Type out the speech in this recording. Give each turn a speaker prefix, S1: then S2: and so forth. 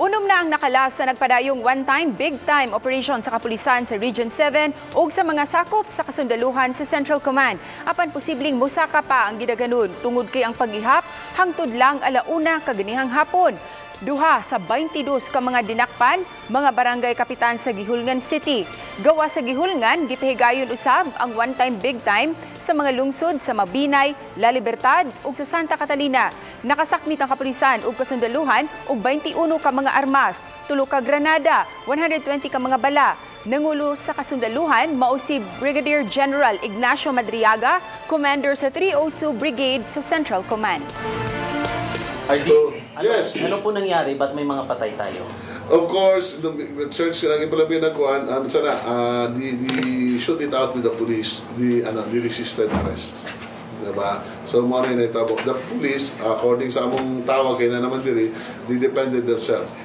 S1: Unom na ang nakalas sa nagpadayong one-time, big-time operation sa kapulisan sa Region 7 o sa mga sakop sa kasundaluhan sa Central Command. Apan posibleng musaka pa ang gidaganon tungod kay ang paghihap hangtod lang alauna kaganihang hapon. Duha sa 22 ka mga dinakpan, mga barangay kapitan sa Gihulngan City. Gawa sa Gihulngan, gipahigayon usab ang one-time big time sa mga lungsod sa Mabinay, La Libertad ug sa Santa Catalina. Nakasakmit ang kapulisan ug kasundaluhan og 21 ka mga armas, 3 ka granada, 120 ka mga bala. Nangulo sa kasundaluhan mao si Brigadier General Ignacio Madriaga, Commander sa 302 Brigade sa Central Command.
S2: Yes.
S3: Ano po nangyari? Ba't may mga patay tayo?
S2: Of course, the search ng impalabi na kuan, the shoot it out with the police, the resisted arrest. Diba? So mo rin itabo. The police, according sa among tawag kay na naman diri, they defended themselves.